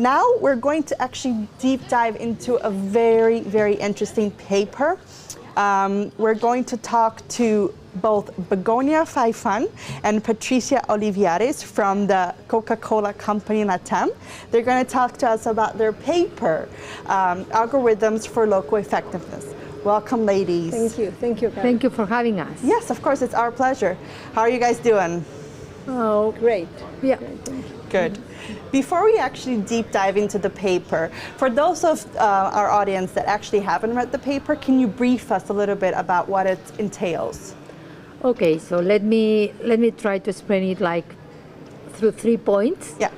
Now we're going to actually deep dive into a very, very interesting paper. We're going to talk to both Begonia Faifan and Patricia Olivares from the Coca-Cola Company Latam. They're going to talk to us about their paper, Algorithms for Local Effectiveness. Welcome, ladies. Thank you. Thank you, Karen. Thank you for having us. Yes, of course, it's our pleasure. How are you guys doing? Oh, great. Yeah. Great, thank you. Good. Before we actually deep dive into the paper, for those of our audience that actually haven't read the paper, can you brief us a little bit about what it entails? Okay, so let me try to explain it like through 3 points. Yeah.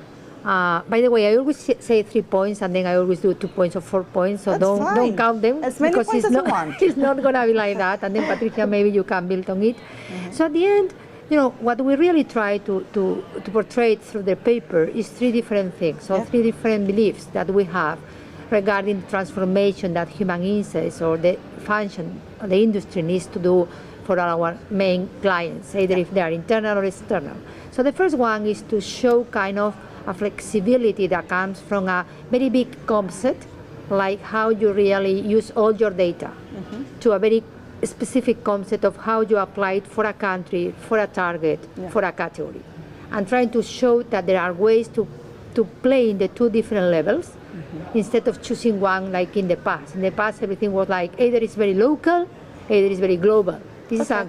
By the way, I always say 3 points, and then I always do 2 points or 4 points. So That's don't fine. count them, As many because points it's as you not want. it's not gonna be like that. And then Patricia, maybe you can build on it. So at the end, you know, what we really try to portray through the paper is 3 different things, or 3 different beliefs that we have regarding the transformation that human insights or the function the industry needs to do for our main clients, either if they are internal or external. So the first one is to show kind of a flexibility that comes from a very big concept, like how you really use all your data, to a very specific concept of how you apply it for a country, for a target, for a category. And trying to show that there are ways to play in the 2 different levels, instead of choosing one like in the past. In the past, everything was like either it's very local, either it's very global. This is a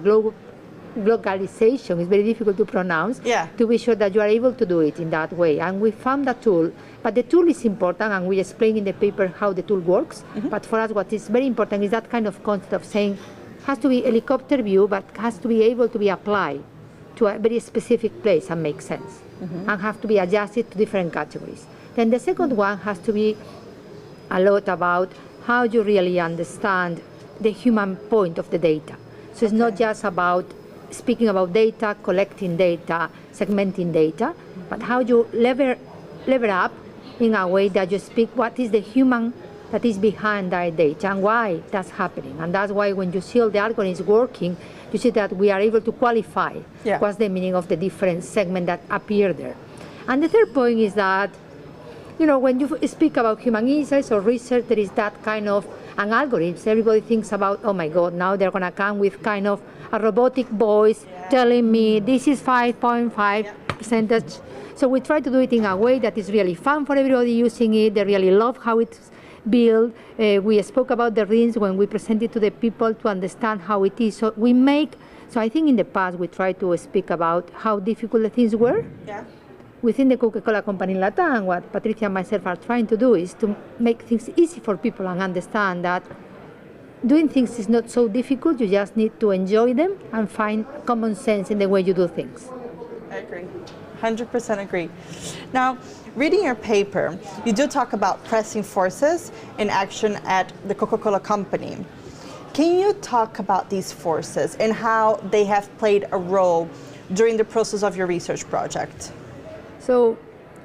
globalization. It's very difficult to pronounce, to be sure that you are able to do it in that way. And we found a tool, but the tool is important, and we explain in the paper how the tool works. But for us, what is very important is that kind of concept of saying, has to be helicopter view, but has to be able to be applied to a very specific place and make sense, and have to be adjusted to different categories. Then the second one has to be a lot about how you really understand the human point of the data. So it's not just about speaking about data, collecting data, segmenting data, but how you lever up in a way that you speak what is the human that is behind that data and why that's happening. And that's why when you see all the algorithms working, you see that we are able to qualify what's the meaning of the different segments that appear there. And the third point is that, you know, when you speak about human insights or research, there is that kind of an algorithms. Everybody thinks about, oh my God, now they're going to come with kind of a robotic voice telling me this is 5.5%. So we try to do it in a way that is really fun for everybody using it. They really love how it's built. We spoke about the rings when we presented to the people to understand how it is. So I think in the past we tried to speak about how difficult the things were. Within the Coca-Cola Company Latam, what Patricia and myself are trying to do is to make things easy for people and understand that doing things is not so difficult. You just need to enjoy them and find common sense in the way you do things. I agree. 100% agree. Now, reading your paper, you do talk about pressing forces in action at the Coca-Cola Company. Can you talk about these forces and how they have played a role during the process of your research project? So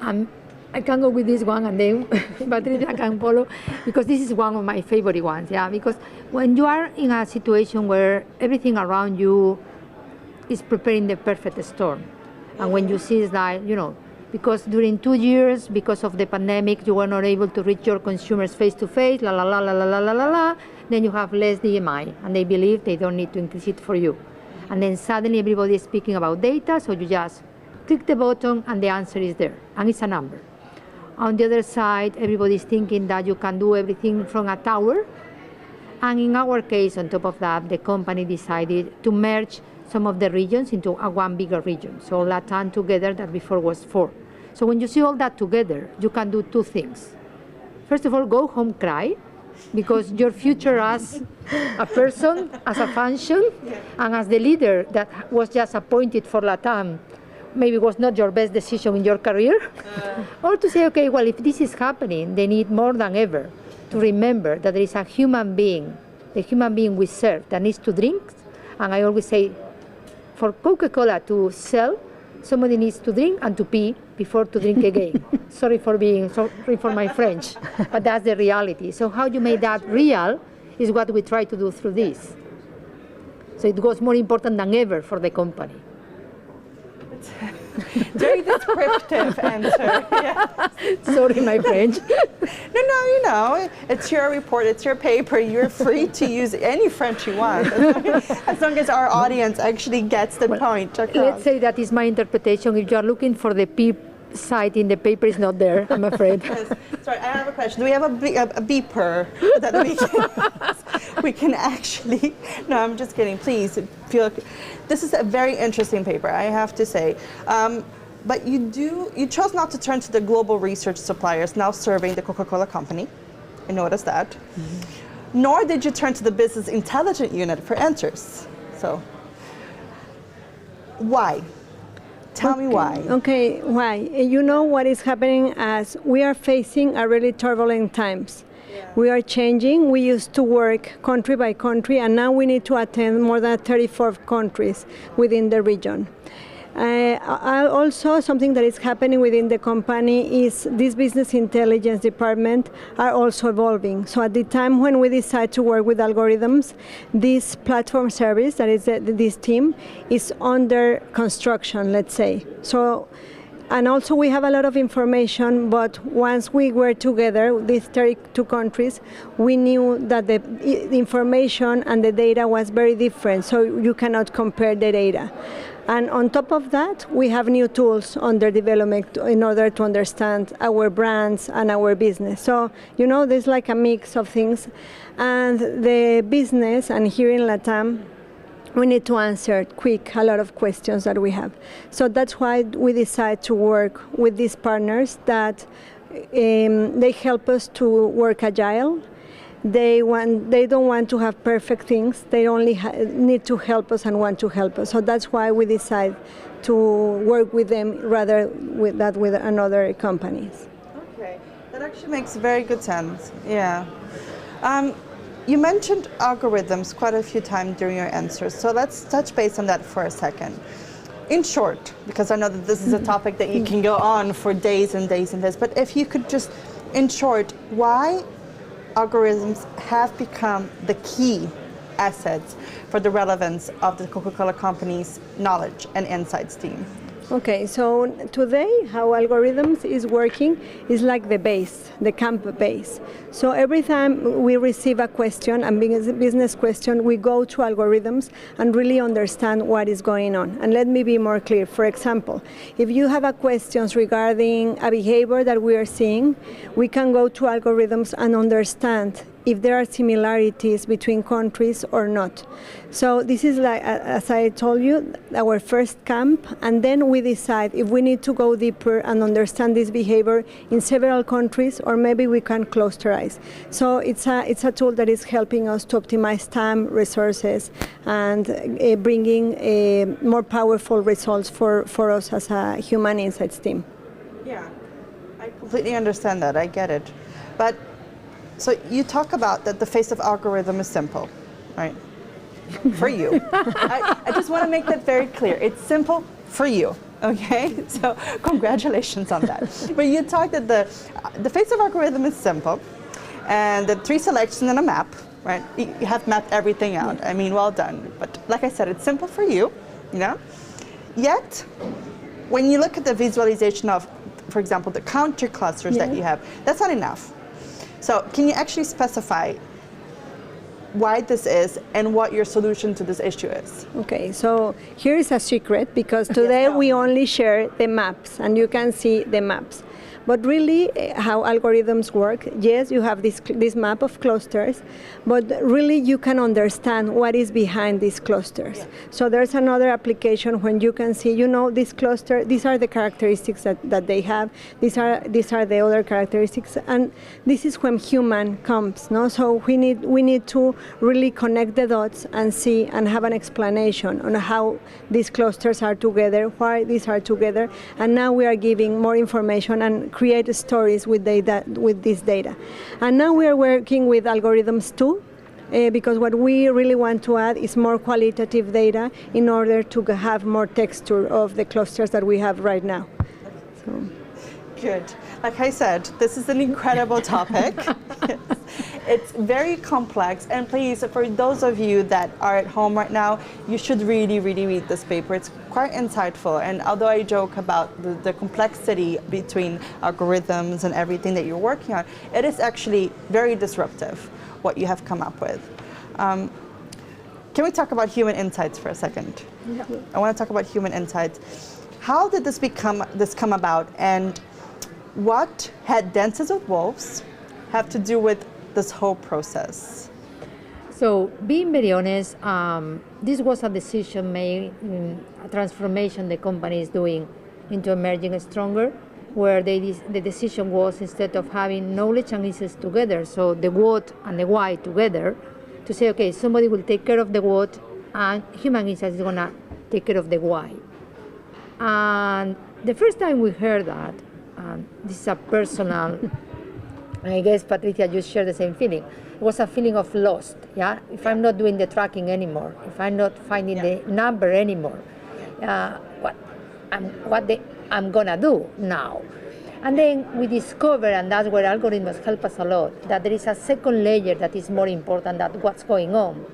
I can go with this one, and then Patricia can follow, because this is one of my favorite ones. Because when you are in a situation where everything around you is preparing the perfect storm, and when you see that, you know, because during 2 years, because of the pandemic, you were not able to reach your consumers face to face, then you have less DMI, and they believe they don't need to increase it for you. And then suddenly everybody is speaking about data, so you just click the button and the answer is there, and it's a number. On the other side, everybody's thinking that you can do everything from a tower. And in our case, on top of that, the company decided to merge some of the regions into one bigger region. So Latam together, that before was 4. So when you see all that together, you can do 2 things. First of all, go home, cry, because your future as a person, as a function, and as the leader that was just appointed for Latam, maybe was not your best decision in your career. Or to say, okay, well, if this is happening, they need more than ever to remember that there is a human being, the human being we serve, that needs to drink. And I always say, for Coca-Cola to sell, somebody needs to drink and to pee before to drink again. Sorry for my French, but that's the reality. So how you make that real is what we try to do through this. So it was more important than ever for the company. Very descriptive answer. Yeah. Sorry, my French. No, you know, it's your report, it's your paper. You're free to use any French you want, as long as our audience actually gets the point across. Let's say that is my interpretation. If you are looking for the P side in the paper, is not there, I'm afraid. Yes. Sorry, I have a question. Do we have a beeper that we can actually? No, I'm just kidding. Please feel. This is a very interesting paper, I have to say. But you chose not to turn to the global research suppliers now serving the Coca-Cola company. I noticed that. Mm-hmm. Nor did you turn to the business intelligence unit for answers. So, why? Tell me why. Okay, why? You know what is happening as we are facing a really turbulent times. Yeah. We are changing. We used to work country by country, and now we need to attend more than 34 countries within the region. Also, something that is happening within the company is this business intelligence department are also evolving. So at the time when we decide to work with algorithms, this platform service, that is this team, is under construction, let's say. So, and also we have a lot of information, but once we were together, these 32 countries, we knew that the information and the data was very different, so you cannot compare the data. And on top of that, we have new tools under development in order to understand our brands and our business. So, you know, there's like a mix of things. And the business, and here in LATAM, we need to answer quick a lot of questions that we have. So that's why we decide to work with these partners that they help us to work agile. They don't want to have perfect things. They only need to help us and want to help us. So that's why we decide to work with them rather with another companies. Okay, that actually makes very good sense. Yeah. You mentioned algorithms quite a few times during your answers. So let's touch base on that for a second. In short, because I know that this is a topic that you can go on for days and days and days, but if you could just, in short, why algorithms have become the key assets for the relevance of the Coca-Cola company's knowledge and insights team. Okay, so today how algorithms is working is like the base, the camp base. So every time we receive a question, a business question, we go to algorithms and really understand what is going on. And let me be more clear. For example, if you have a questions regarding a behavior that we are seeing, we can go to algorithms and understand if there are similarities between countries or not. So this is, like, as I told you, our first camp, and then we decide if we need to go deeper and understand this behavior in several countries, or maybe we can clusterize. So it's a tool that is helping us to optimize time, resources, and bringing more powerful results for us as a human insights team. Yeah, I completely understand that. I get it. But so you talk about that the face of algorithm is simple, right? For you. I just want to make that very clear. It's simple for you, okay? So congratulations on that. But you talked that the face of algorithm is simple, and the 3 selections and a map, right? You have mapped everything out. I mean, well done. But like I said, it's simple for you, you know? Yet, when you look at the visualization of, for example, the counter clusters that you have, that's not enough. So can you actually specify why this is and what your solution to this issue is? Okay, so here is a secret, because today we only share the maps, and you can see the maps. But really, how algorithms work, yes, you have this map of clusters, but really you can understand what is behind these clusters. Yeah. So there's another application when you can see, you know, this cluster, these are the characteristics that they have, these are the other characteristics, and this is when human comes, no? So we need to really connect the dots and see and have an explanation on how these clusters are together, why these are together, and now we are giving more information and create stories with this data. And now we are working with algorithms too, because what we really want to add is more qualitative data in order to have more texture of the clusters that we have right now. So. Good. Like I said, this is an incredible topic. Yes. It's very complex, and please, for those of you that are at home right now, you should really, really read this paper. It's quite insightful, and although I joke about the complexity between algorithms and everything that you're working on, it is actually very disruptive, what you have come up with. Can we talk about human insights for a second? Yeah. I want to talk about human insights. How did this come about, and what had Dances with Wolves have to do with this whole process? So, being very honest, this was a decision made, a transformation the company is doing into emerging stronger, where the decision was, instead of having knowledge and insights together, so the what and the why together, to say, okay, somebody will take care of the what, and human insights is going to take care of the why. And the first time we heard that, this is a personal, I guess Patricia, you share the same feeling. It was a feeling of lost, yeah? If I'm not doing the tracking anymore, if I'm not finding the number anymore, what I'm gonna do now? And then we discover, and that's where algorithms help us a lot, that there is a second layer that is more important than what's going on,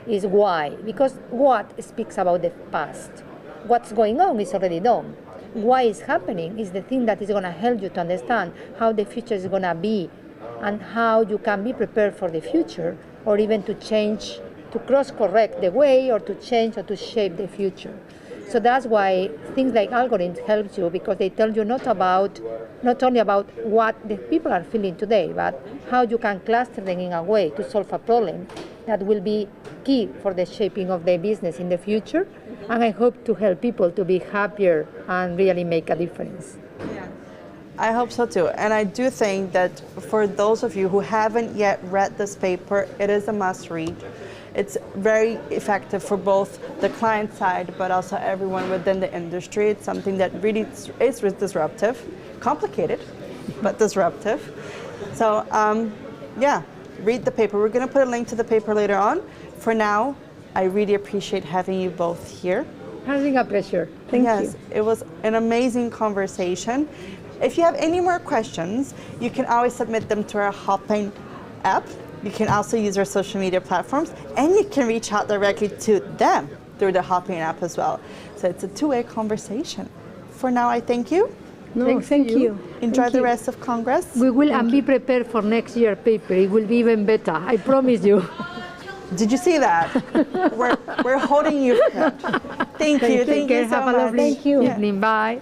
is why. Because what speaks about the past. What's going on is already done. Why is happening is the thing that is going to help you to understand how the future is going to be and how you can be prepared for the future, or even to change, to cross-correct the way, or to change or to shape the future. So that's why things like algorithms help you, because they tell you not only about what the people are feeling today, but how you can cluster them in a way to solve a problem that will be key for the shaping of their business in the future. And I hope to help people to be happier and really make a difference. I hope so too. And I do think that for those of you who haven't yet read this paper, it is a must read. It's very effective for both the client side, but also everyone within the industry. It's something that really is disruptive, complicated, but disruptive. So yeah, read the paper. We're going to put a link to the paper later on. For now, I really appreciate having you both here. Having a pleasure. Thank you. Yes, it was an amazing conversation. If you have any more questions, you can always submit them to our Hotline app. You can also use our social media platforms, and you can reach out directly to them through the Hotline app as well. So it's a two-way conversation. For now, I thank you. No, thank you. Enjoy Thank the you. rest of Congress. We will and be prepared for next year paper. It will be even better. I promise you. Did you see that? we're holding you for that. Thank you. Take care. You so Have a much. lovely Thank you. evening. Bye.